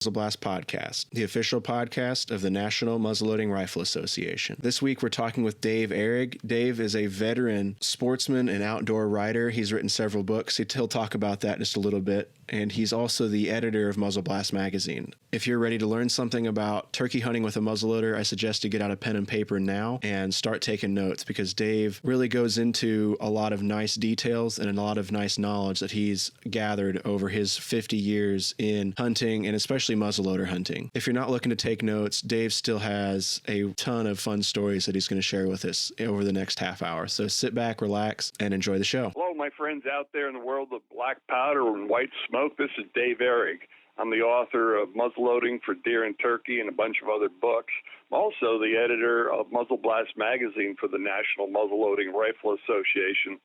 Muzzle Blast Podcast, the official podcast of the National Muzzleloading Rifle Association. This week we're talking with Dave Ehrig. Dave is a veteran sportsman and outdoor writer. He's written several books. He'll talk about that in just a little bit. And he's also the editor of Muzzle Blast magazine. If you're ready to learn something about turkey hunting with a muzzleloader, I suggest you get out a pen and paper now and start taking notes, because Dave really goes into a lot of nice details and a lot of nice knowledge that he's gathered over his 50 years in hunting, and especially muzzleloader hunting. If you're not looking to take notes, Dave still has a ton of fun stories that he's going to share with us over the next half hour. So sit back, relax, and enjoy the show. Hello, my friends out there in the world of black powder and white smoke. This is Dave Ehrig. I'm the author of Muzzleloading for Deer and Turkey and a bunch of other books. I'm also the editor of Muzzle Blast magazine for the National Muzzleloading Rifle Association.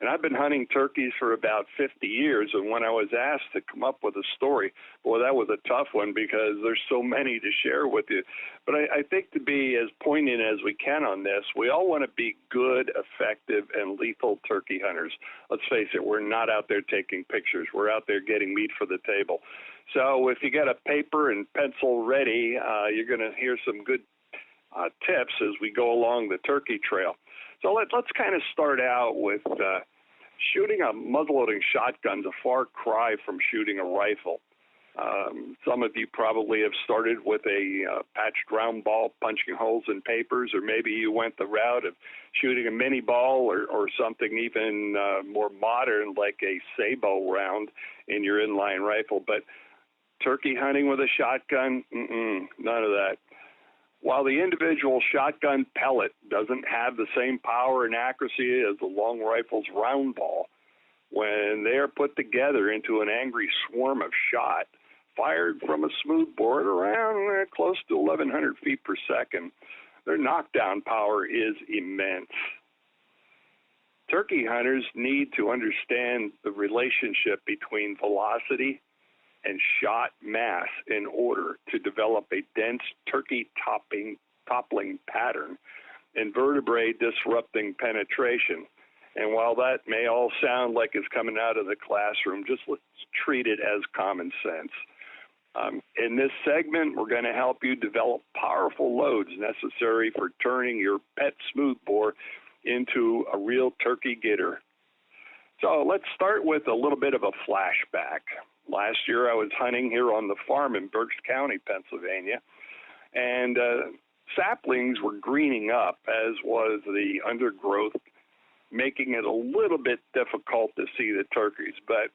And I've been hunting turkeys for about 50 years. And when I was asked to come up with a story, boy, that was a tough one because there's so many to share with you. But I think to be as poignant as we can on this, we all want to be good, effective, and lethal turkey hunters. Let's face it, we're not out there taking pictures. We're out there getting meat for the table. So if you got a paper and pencil ready, you're going to hear some good tips as we go along the turkey trail. So let's kind of start out with shooting a muzzleloading shotgun's a far cry from shooting a rifle. Some of you probably have started with a patched round ball punching holes in papers, or maybe you went the route of shooting a mini ball or something even more modern like a sabot round in your inline rifle. But turkey hunting with a shotgun, none of that. While the individual shotgun pellet doesn't have the same power and accuracy as the long rifle's round ball, when they are put together into an angry swarm of shot, fired from a smoothbore at around close to 1,100 feet per second, their knockdown power is immense. Turkey hunters need to understand the relationship between velocity and shot mass in order to develop a dense turkey toppling pattern and vertebrae disrupting penetration. And while that may all sound like it's coming out of the classroom, just let's treat it as common sense. In this segment, we're going to help you develop powerful loads necessary for turning your pet smoothbore into a real turkey getter. So let's start with a little bit of a flashback. Last year, I was hunting here on the farm in Berks County, Pennsylvania, and saplings were greening up, as was the undergrowth, making it a little bit difficult to see the turkeys. But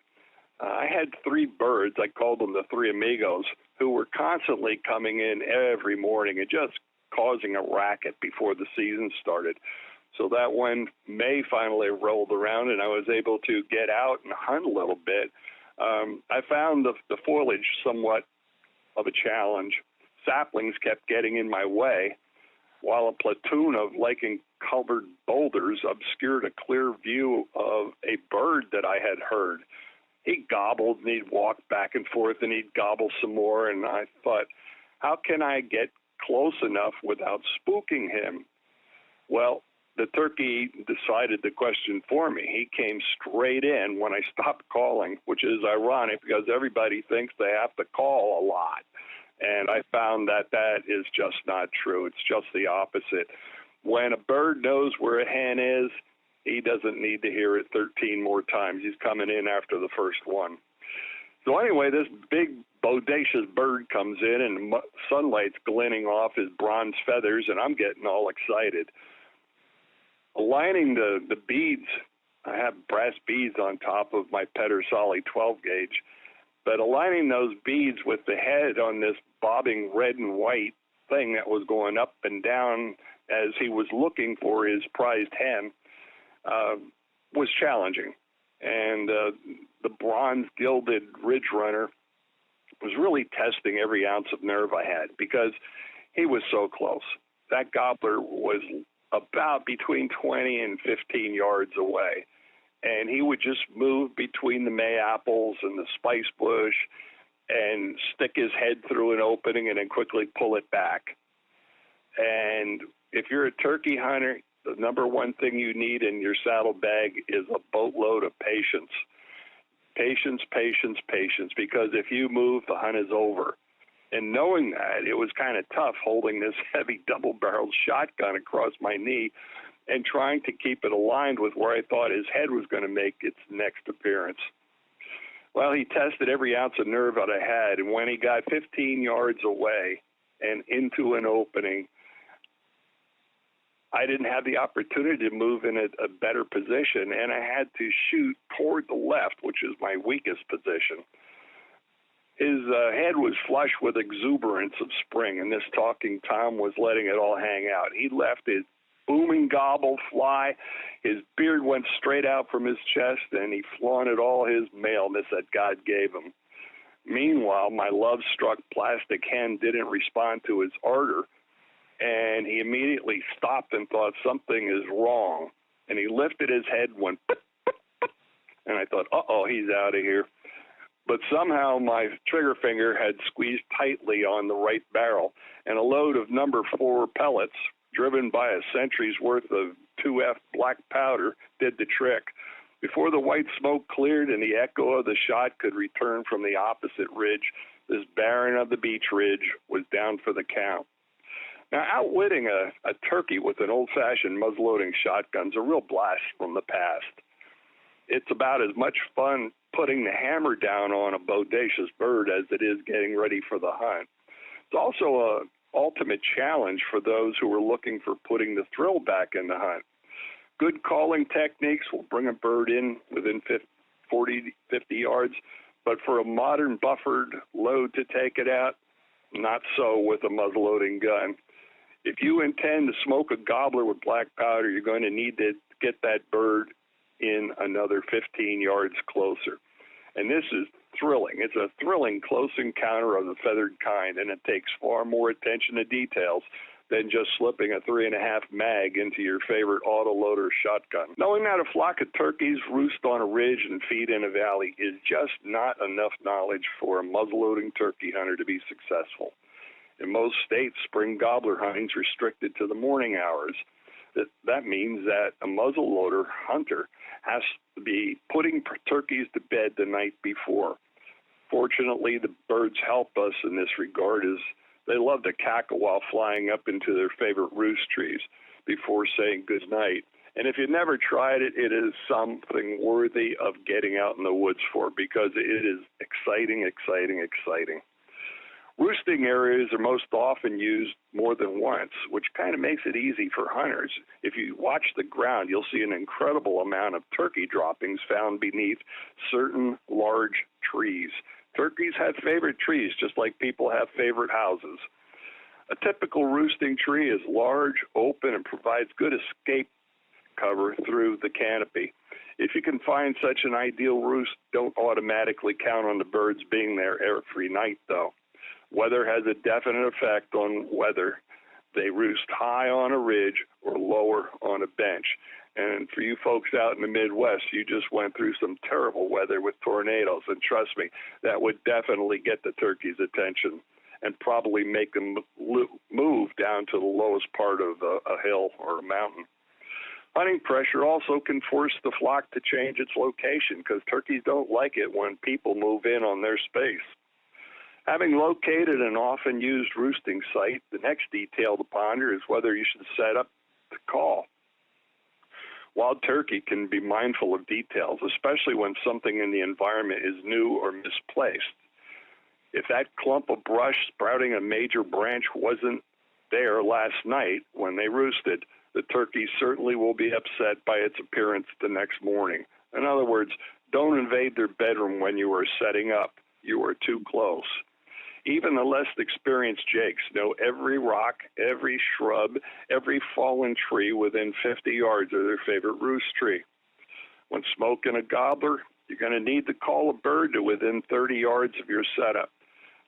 I had three birds, I called them the three amigos, who were constantly coming in every morning and just causing a racket before the season started. So that when May finally rolled around and I was able to get out and hunt a little bit, I found the foliage somewhat of a challenge. Saplings kept getting in my way, while a platoon of lichen-covered boulders obscured a clear view of a bird that I had heard. He gobbled, and he'd walk back and forth, and he'd gobble some more, and I thought, how can I get close enough without spooking him? Well, the turkey decided the question for me. He came straight in when I stopped calling, which is ironic because everybody thinks they have to call a lot. And I found that is just not true. It's just the opposite. When a bird knows where a hen is, he doesn't need to hear it 13 more times. He's coming in after the first one. So anyway, this big bodacious bird comes in and the sunlight's glinting off his bronze feathers, and I'm getting all excited. Aligning the beads, I have brass beads on top of my Pedersoli 12 gauge, but aligning those beads with the head on this bobbing red and white thing that was going up and down as he was looking for his prized hen was challenging. And the bronze gilded ridge runner was really testing every ounce of nerve I had because he was so close. That gobbler was about between 20 and 15 yards away. And he would just move between the May-apples and the spice bush and stick his head through an opening and then quickly pull it back. And if you're a turkey hunter, the number one thing you need in your saddlebag is a boatload of patience. Patience, patience, patience, because if you move, the hunt is over. And knowing that, it was kind of tough holding this heavy double-barreled shotgun across my knee and trying to keep it aligned with where I thought his head was going to make its next appearance. Well, he tested every ounce of nerve that I had, and when he got 15 yards away and into an opening, I didn't have the opportunity to move in a better position, and I had to shoot toward the left, which is my weakest position. His head was flush with exuberance of spring, and this talking Tom was letting it all hang out. He left his booming gobble fly. His beard went straight out from his chest, and he flaunted all his maleness that God gave him. Meanwhile, my love-struck plastic hen didn't respond to his ardor, and he immediately stopped and thought something is wrong. And he lifted his head and went, put, put, put. And I thought, uh-oh, he's out of here. But somehow my trigger finger had squeezed tightly on the right barrel, and a load of number 4 pellets, driven by a century's worth of 2F black powder, did the trick. Before the white smoke cleared and the echo of the shot could return from the opposite ridge, this baron of the beach ridge was down for the count. Now, outwitting a turkey with an old-fashioned muzzleloading shotgun is a real blast from the past. It's about as much fun putting the hammer down on a bodacious bird as it is getting ready for the hunt. It's also an ultimate challenge for those who are looking for putting the thrill back in the hunt. Good calling techniques will bring a bird in within 40, 50 yards, but for a modern buffered load to take it out, not so with a muzzleloading gun. If you intend to smoke a gobbler with black powder, you're going to need to get that bird in another 15 yards closer. And this is thrilling. It's a thrilling close encounter of the feathered kind, and it takes far more attention to details than just slipping a 3.5 mag into your favorite autoloader shotgun. Knowing that a flock of turkeys roost on a ridge and feed in a valley is just not enough knowledge for a muzzleloading turkey hunter to be successful. In most states, spring gobbler hunting is restricted to the morning hours. That means that a muzzleloader hunter has to be putting turkeys to bed the night before. Fortunately, the birds help us in this regard, as they love to cackle while flying up into their favorite roost trees before saying good night. And if you've never tried it, it is something worthy of getting out in the woods for, because it is exciting, exciting, exciting. Roosting areas are most often used more than once, which kind of makes it easy for hunters. If you watch the ground, you'll see an incredible amount of turkey droppings found beneath certain large trees. Turkeys have favorite trees, just like people have favorite houses. A typical roosting tree is large, open, and provides good escape cover through the canopy. If you can find such an ideal roost, don't automatically count on the birds being there every night, though. Weather has a definite effect on whether they roost high on a ridge or lower on a bench. And for you folks out in the Midwest, you just went through some terrible weather with tornadoes, and trust me, that would definitely get the turkey's attention and probably make them move down to the lowest part of a hill or a mountain. Hunting pressure also can force the flock to change its location, because turkeys don't like it when people move in on their space. Having located an often used roosting site, the next detail to ponder is whether you should set up the call. Wild turkey can be mindful of details, especially when something in the environment is new or misplaced. If that clump of brush sprouting a major branch wasn't there last night when they roosted, the turkey certainly will be upset by its appearance the next morning. In other words, don't invade their bedroom when you are setting up. You are too close. Even the less experienced jakes know every rock, every shrub, every fallen tree within 50 yards of their favorite roost tree. When smoking a gobbler, you're going to need to call a bird to within 30 yards of your setup.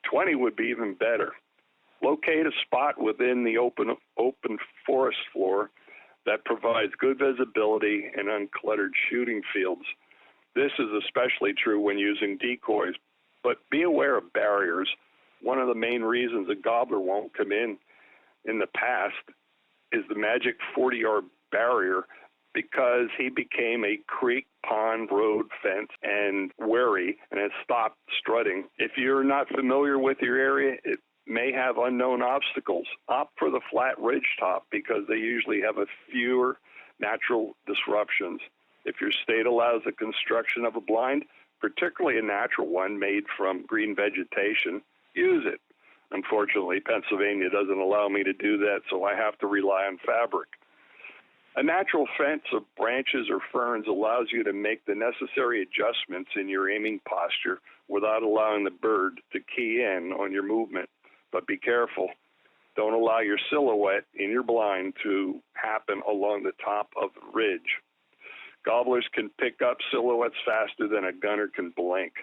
20 would be even better. Locate a spot within the open forest floor that provides good visibility and uncluttered shooting fields. This is especially true when using decoys, but be aware of barriers. One of the main reasons a gobbler won't come in the past is the magic 40-yard barrier, because he became a creek, pond, road, fence, and wary, and has stopped strutting. If you're not familiar with your area, it may have unknown obstacles. Opt for the flat ridge top because they usually have fewer natural disruptions. If your state allows the construction of a blind, particularly a natural one made from green vegetation, use it. Unfortunately, Pennsylvania doesn't allow me to do that, so I have to rely on fabric. A natural fence of branches or ferns allows you to make the necessary adjustments in your aiming posture without allowing the bird to key in on your movement. But be careful. Don't allow your silhouette in your blind to happen along the top of the ridge. Gobblers can pick up silhouettes faster than a gunner can blink.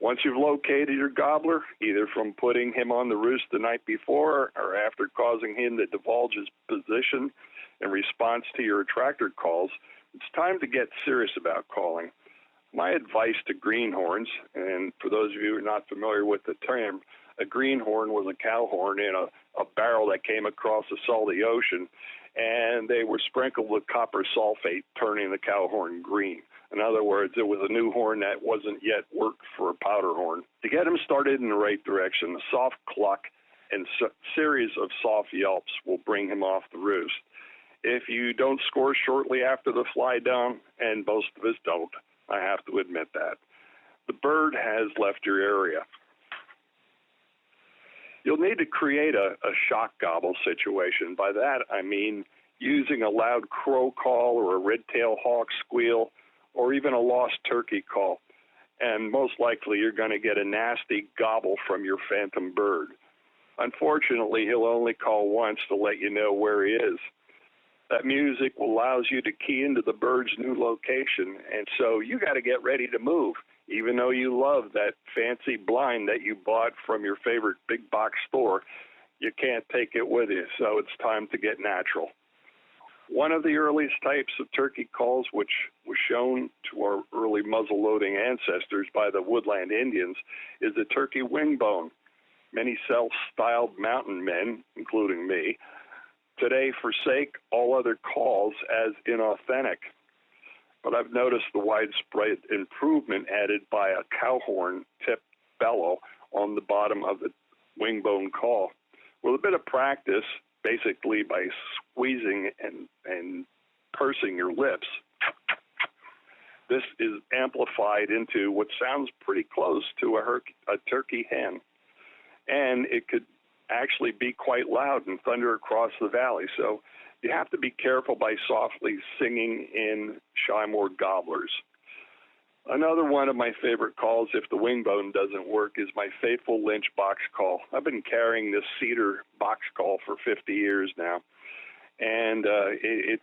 Once you've located your gobbler, either from putting him on the roost the night before or after causing him to divulge his position in response to your attractor calls, it's time to get serious about calling. My advice to greenhorns, and for those of you who are not familiar with the term, a greenhorn was a cow horn in a barrel that came across the salty ocean, and they were sprinkled with copper sulfate, turning the cow horn green. In other words, it was a new horn that wasn't yet worked for a powder horn. To get them started in the right direction, a soft cluck and series of soft yelps will bring him off the roost. If you don't score shortly after the fly down, and most of us don't, I have to admit that, the bird has left your area. You'll need to create a shock gobble situation. By that, I mean using a loud crow call or a red-tailed hawk squeal or even a lost turkey call. And most likely you're going to get a nasty gobble from your phantom bird. Unfortunately, he'll only call once to let you know where he is. That music allows you to key into the bird's new location, and so you got to get ready to move. Even though you love that fancy blind that you bought from your favorite big box store, you can't take it with you, so it's time to get natural. One of the earliest types of turkey calls, which was shown to our early muzzle-loading ancestors by the woodland Indians, is the turkey wingbone. Many self-styled mountain men, including me, today forsake all other calls as inauthentic. But I've noticed the widespread improvement added by a cow horn tip bellow on the bottom of the wingbone call. With a bit of practice, basically by squeezing and pursing your lips, this is amplified into what sounds pretty close to a turkey hen. And it could actually be quite loud and thunder across the valley. So you have to be careful by softly singing in Shymore gobblers. Another one of my favorite calls, if the wingbone doesn't work, is my faithful Lynch box call. I've been carrying this cedar box call for 50 years now, and it's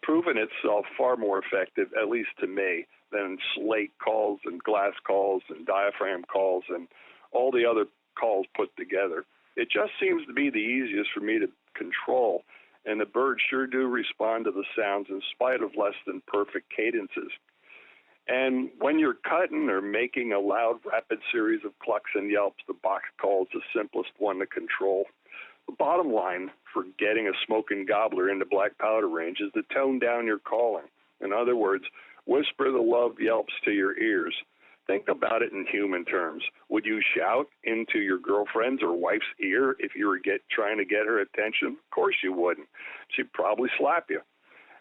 proven itself far more effective, at least to me, than slate calls and glass calls and diaphragm calls and all the other calls put together. It just seems to be the easiest for me to control, and the birds sure do respond to the sounds in spite of less than perfect cadences. And when you're cutting or making a loud, rapid series of clucks and yelps, the box call is the simplest one to control. The bottom line for getting a smoking gobbler into black powder range is to tone down your calling. In other words, whisper the love yelps to your ears. Think about it in human terms. Would you shout into your girlfriend's or wife's ear if you were trying to get her attention? Of course you wouldn't. She'd probably slap you.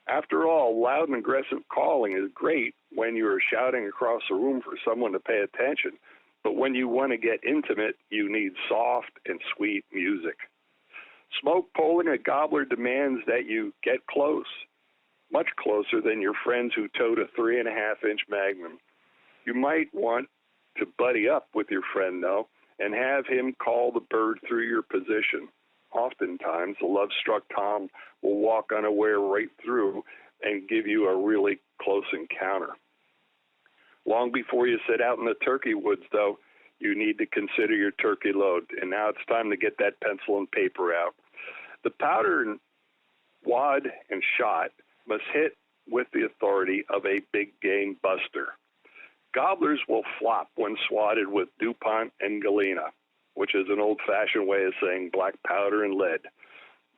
After all, loud and aggressive calling is great when you are shouting across the room for someone to pay attention. But when you want to get intimate, you need soft and sweet music. Smoke poling a gobbler demands that you get close, much closer than your friends who towed a 3.5-inch Magnum. You might want to buddy up with your friend, though, and have him call the bird through your position. Oftentimes, the love-struck tom will walk unaware right through and give you a really close encounter. Long before you set out in the turkey woods, though, you need to consider your turkey load. And now it's time to get that pencil and paper out. The powder, wad, and shot must hit with the authority of a big game buster. Gobblers will flop when swatted with DuPont and Galena, which is an old-fashioned way of saying black powder and lead.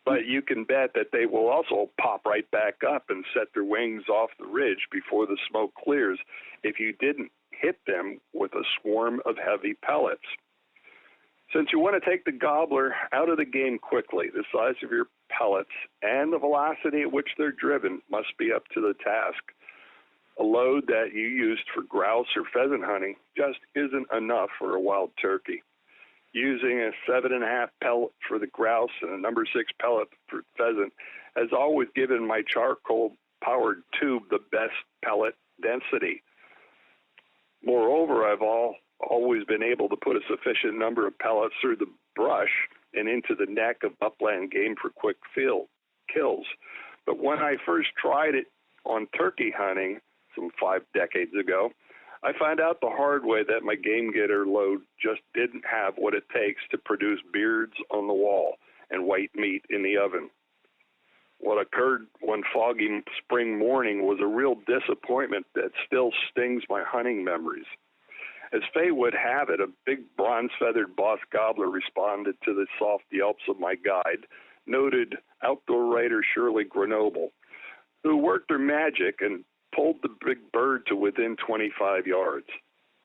But you can bet that they will also pop right back up and set their wings off the ridge before the smoke clears if you didn't hit them with a swarm of heavy pellets. Since you want to take the gobbler out of the game quickly, the size of your pellets and the velocity at which they're driven must be up to the task. A load that you used for grouse or pheasant hunting just isn't enough for a wild turkey. Using a 7.5 pellet for the grouse and a number 6 pellet for pheasant has always given my charcoal-powered tube the best pellet density. Moreover, I've always been able to put a sufficient number of pellets through the brush and into the neck of upland game for quick kills. But when I first tried it on turkey hunting some 5 decades ago, I found out the hard way that my game getter load just didn't have what it takes to produce beards on the wall and white meat in the oven. What occurred one foggy spring morning was a real disappointment that still stings my hunting memories. As fate would have it, a big bronze-feathered boss gobbler responded to the soft yelps of my guide, noted outdoor writer Shirley Grenoble, who worked her magic and pulled the big bird to within 25 yards.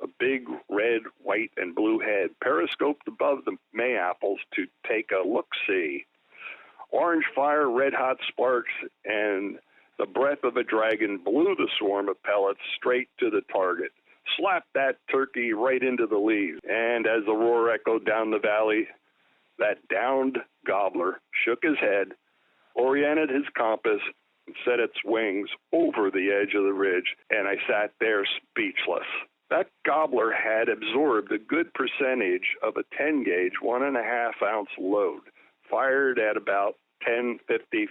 A big red, white, and blue head periscoped above the mayaples to take a look-see. Orange fire, red-hot sparks, and the breath of a dragon blew the swarm of pellets straight to the target, slapped that turkey right into the leaves, and as the roar echoed down the valley, that downed gobbler shook his head, oriented his compass, and set its wings over the edge of the ridge, and I sat there speechless. That gobbler had absorbed a good percentage of a 10-gauge, 1.5-ounce load, fired at about 10-50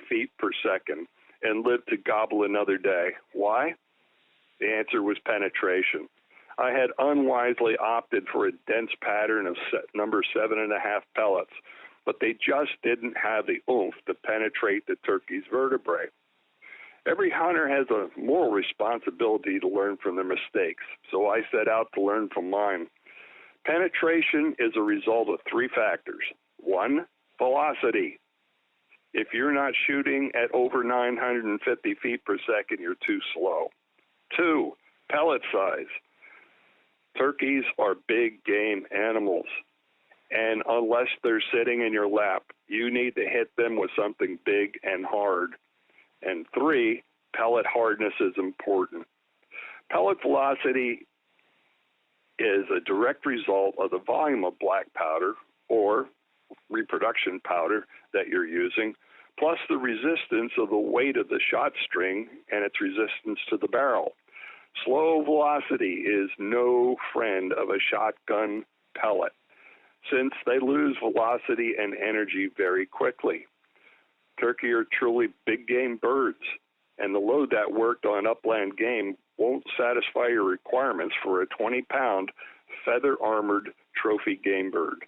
feet per second, and lived to gobble another day. Why? The answer was penetration. I had unwisely opted for a dense pattern of number 7.5 pellets, but they just didn't have the oomph to penetrate the turkey's vertebrae. Every hunter has a moral responsibility to learn from their mistakes, so I set out to learn from mine. Penetration is a result of 3 factors. 1, velocity. If you're not shooting at over 950 feet per second, you're too slow. 2, pellet size. Turkeys are big game animals, and unless they're sitting in your lap, you need to hit them with something big and hard. And 3, pellet hardness is important. Pellet velocity is a direct result of the volume of black powder or reproduction powder that you're using, plus the resistance of the weight of the shot string and its resistance to the barrel. Slow velocity is no friend of a shotgun pellet, since they lose velocity and energy very quickly. Turkey are truly big game birds, and the load that worked on upland game won't satisfy your requirements for a 20-pound feather-armored trophy game bird.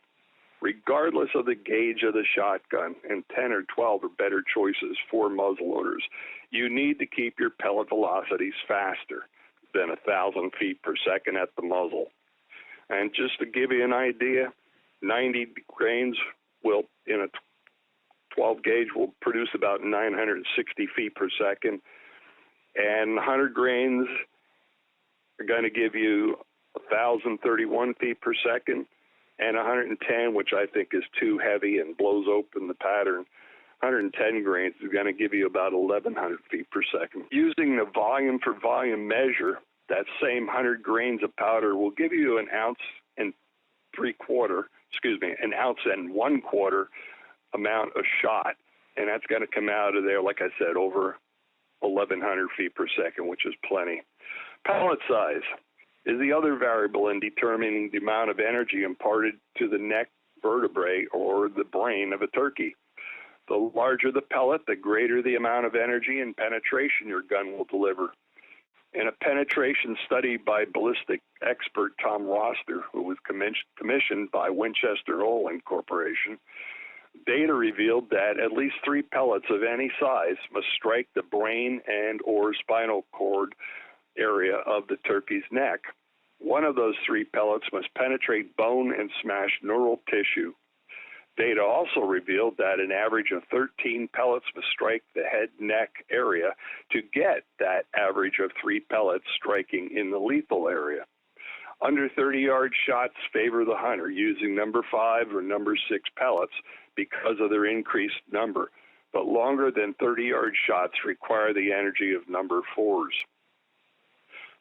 Regardless of the gauge of the shotgun, and 10 or 12 are better choices for muzzleloaders, you need to keep your pellet velocities faster than 1,000 feet per second at the muzzle. And just to give you an idea, 90 grains will, in a 12 gauge, will produce about 960 feet per second, and 100 grains are going to give you 1,031 feet per second, and 110, which I think is too heavy and blows open the pattern, 110 grains is going to give you about 1,100 feet per second. Using the volume for volume measure, that same 100 grains of powder will give you an ounce and 1/4 amount of shot, and that's going to come out of there, like I said, over 1,100 feet per second, which is plenty. Pellet size is the other variable in determining the amount of energy imparted to the neck vertebrae or the brain of a turkey. The larger the pellet, the greater the amount of energy and penetration your gun will deliver. In a penetration study by ballistic expert Tom Roster, who was commissioned by Winchester Olin Corporation, data revealed that at least 3 pellets of any size must strike the brain and or spinal cord area of the turkey's neck. One of those 3 pellets must penetrate bone and smash neural tissue. Data also revealed that an average of 13 pellets must strike the head-neck area to get that average of 3 pellets striking in the lethal area. Under 30-yard shots favor the hunter using number 5 or number 6 pellets because of their increased number, but longer than 30-yard shots require the energy of number 4s.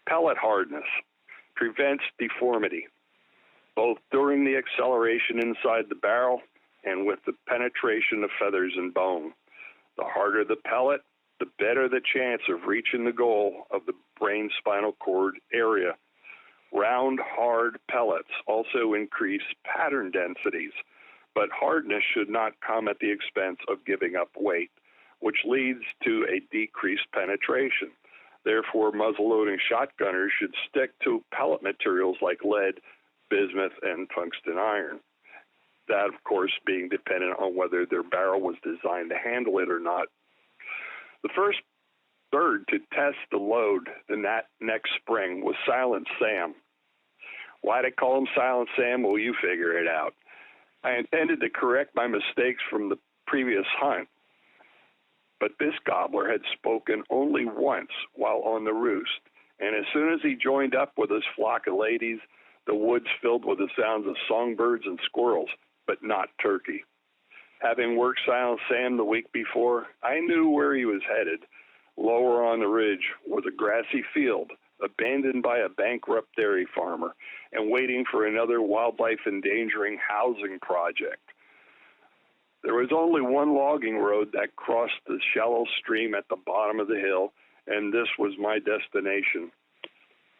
Pellet hardness prevents deformity, both during the acceleration inside the barrel and with the penetration of feathers and bone. The harder the pellet, the better the chance of reaching the goal of the brain spinal cord area. Round, hard pellets also increase pattern densities, but hardness should not come at the expense of giving up weight, which leads to a decreased penetration. Therefore, muzzleloading shotgunners should stick to pellet materials like lead, bismuth, and tungsten iron. That, of course, being dependent on whether their barrel was designed to handle it or not. The first bird to test the load the next spring was Silent Sam. Why did I call him Silent Sam? Well, you figure it out. I intended to correct my mistakes from the previous hunt, but this gobbler had spoken only once while on the roost, and as soon as he joined up with his flock of ladies, the woods filled with the sounds of songbirds and squirrels, but not turkey. Having worked Silent Sam the week before, I knew where he was headed. Lower on the ridge was a grassy field, abandoned by a bankrupt dairy farmer, and waiting for another wildlife endangering housing project. There was only one logging road that crossed the shallow stream at the bottom of the hill, and this was my destination.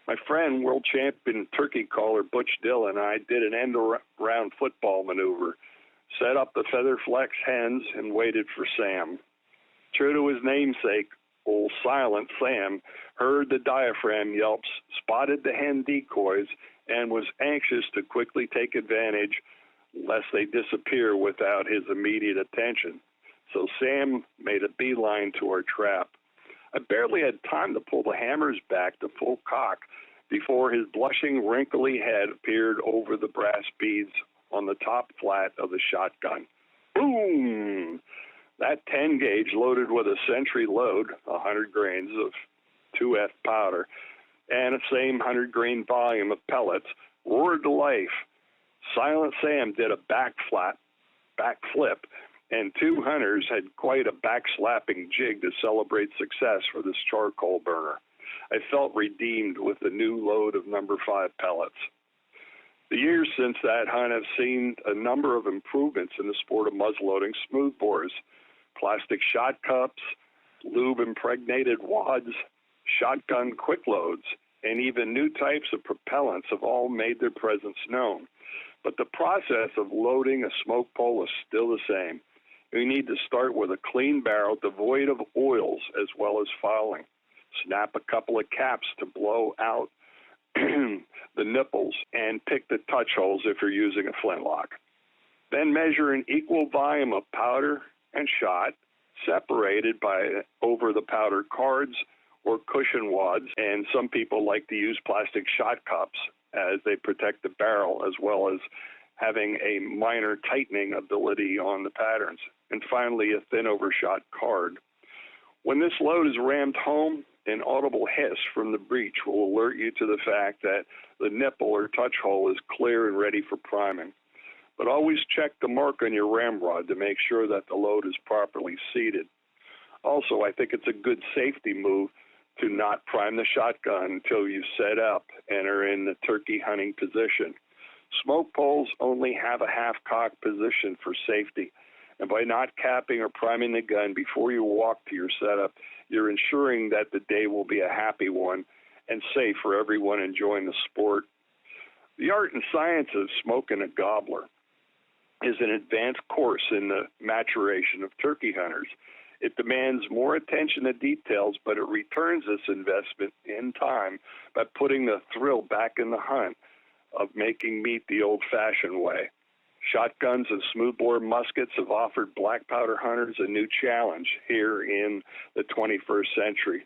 My friend, world champion turkey caller Butch Dillon, and I did an end-around football maneuver, set up the feather flex hens, and waited for Sam. True to his namesake, old Silent Sam heard the diaphragm yelps, spotted the hen decoys, and was anxious to quickly take advantage lest they disappear without his immediate attention. So Sam made a beeline to our trap. I barely had time to pull the hammers back to full cock before his blushing, wrinkly head appeared over the brass beads on the top flat of the shotgun. Boom! That 10 gauge loaded with a century load, 100 grains of 2F powder, and the same 100 grain volume of pellets, roared to life. Silent Sam did a backflip, and 2 hunters had quite a backslapping jig to celebrate success for this charcoal burner. I felt redeemed with the new load of number 5 pellets. The years since that hunt have seen a number of improvements in the sport of muzzleloading smoothbores. Plastic shot cups, lube-impregnated wads, shotgun quick loads, and even new types of propellants have all made their presence known. But the process of loading a smoke pole is still the same. We need to start with a clean barrel devoid of oils as well as fouling. Snap a couple of caps to blow out the nipples and pick the touch holes if you're using a flintlock. Then measure an equal volume of powder and shot separated by over the powder cards or cushion wads, and some people like to use plastic shot cups as they protect the barrel as well as having a minor tightening ability on the patterns. And finally, a thin overshot card. When this load is rammed home, an audible hiss from the breech will alert you to the fact that the nipple or touch hole is clear and ready for priming. But always check the mark on your ramrod to make sure that the load is properly seated. Also, I think it's a good safety move to not prime the shotgun until you set up and are in the turkey hunting position. Smoke poles only have a half-cock position for safety, and by not capping or priming the gun before you walk to your setup, you're ensuring that the day will be a happy one and safe for everyone enjoying the sport. The art and science of smoking a gobbler is an advanced course in the maturation of turkey hunters. It demands more attention to details, but it returns this investment in time by putting the thrill back in the hunt of making meat the old-fashioned way. Shotguns and smoothbore muskets have offered black powder hunters a new challenge here in the 21st century.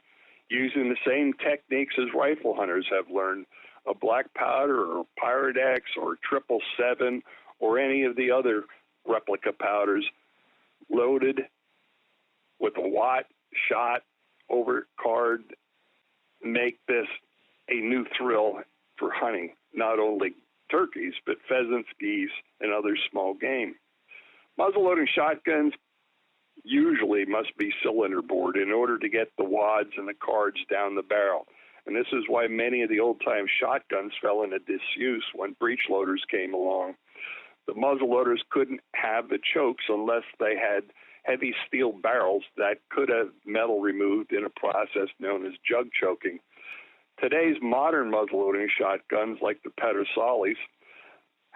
Using the same techniques as rifle hunters have learned, a black powder or Pirate X or 777 or any of the other replica powders loaded with a watt shot over card make this a new thrill for hunting not only turkeys, but pheasants, geese, and other small game. Muzzleloading shotguns usually must be cylinder bored in order to get the wads and the cards down the barrel. And this is why many of the old-time shotguns fell into disuse when breech loaders came along. The muzzleloaders couldn't have the chokes unless they had heavy steel barrels that could have metal removed in a process known as jug choking. Today's modern muzzleloading shotguns, like the Pedersalis,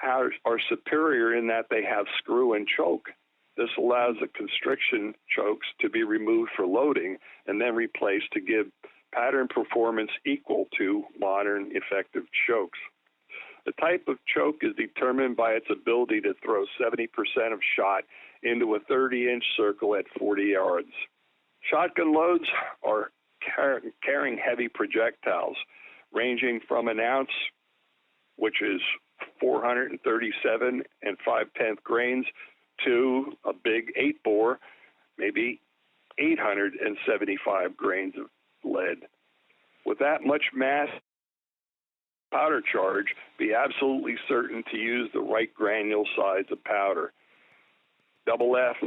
are superior in that they have screw and choke. This allows the constriction chokes to be removed for loading and then replaced to give pattern performance equal to modern effective chokes. The type of choke is determined by its ability to throw 70% of shot into a 30-inch circle at 40 yards. Shotgun loads are carrying heavy projectiles ranging from an ounce, which is 437 and 5/10 grains, to a big 8-bore, maybe 875 grains of lead. With that much mass powder charge, be absolutely certain to use the right granule size of powder. Double F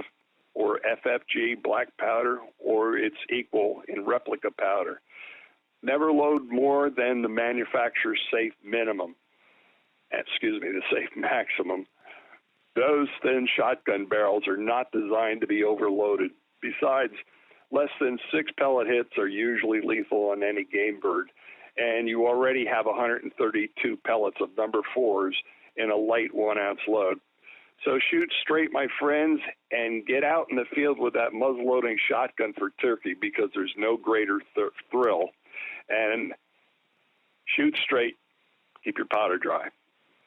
or FFG black powder or its equal in replica powder. Never load more than the manufacturer's safe minimum. The safe maximum. Those thin shotgun barrels are not designed to be overloaded. Besides, less than 6 pellet hits are usually lethal on any game bird, and you already have 132 pellets of number 4s in a light 1-ounce load. So shoot straight, my friends, and get out in the field with that muzzleloading shotgun for turkey, because there's no greater thrill. And shoot straight, keep your powder dry.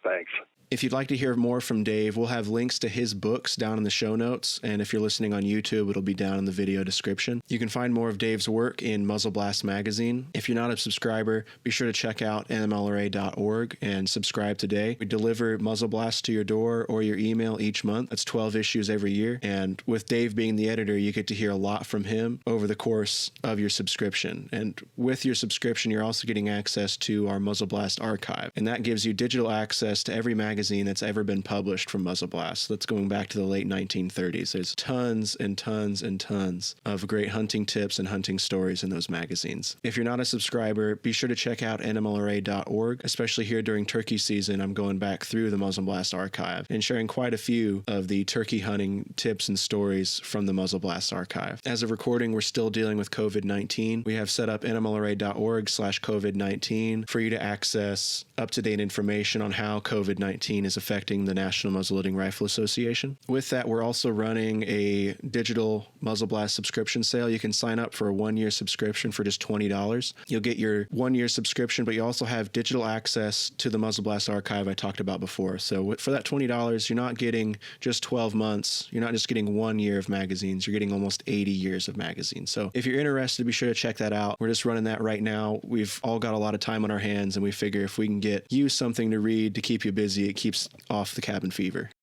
Thanks. If you'd like to hear more from Dave, we'll have links to his books down in the show notes, and if you're listening on YouTube, it'll be down in the video description. You can find more of Dave's work in Muzzle Blast magazine. If you're not a subscriber, be sure to check out NMLRA.org and subscribe today. We deliver Muzzle Blasts to your door or your email each month. That's 12 issues every year, and with Dave being the editor, you get to hear a lot from him over the course of your subscription. And with your subscription, you're also getting access to our Muzzle Blast Archive, and that gives you digital access to every magazine that's ever been published from Muzzle Blast. That's going back to the late 1930s. There's tons and tons and tons of great hunting tips and hunting stories in those magazines. If you're not a subscriber, be sure to check out NMLRA.org, especially here during turkey season. I'm going back through the Muzzle Blast Archive and sharing quite a few of the turkey hunting tips and stories from the Muzzle Blast Archive. As of recording, we're still dealing with COVID-19. We have set up NMLRA.org/COVID-19 for you to access up-to-date information on how COVID-19 is affecting the National Muzzleloading Rifle Association. With that, we're also running a digital Muzzle Blast subscription sale. You can sign up for a 1-year subscription for just $20. You'll get your 1-year subscription, but you also have digital access to the Muzzle Blast Archive I talked about before. So for that $20, you're not getting just 12 months. You're not just getting 1 year of magazines. You're getting almost 80 years of magazines. So if you're interested, be sure to check that out. We're just running that right now. We've all got a lot of time on our hands, and we figure if we can get you something to read to keep you busy, it keeps off the cabin fever.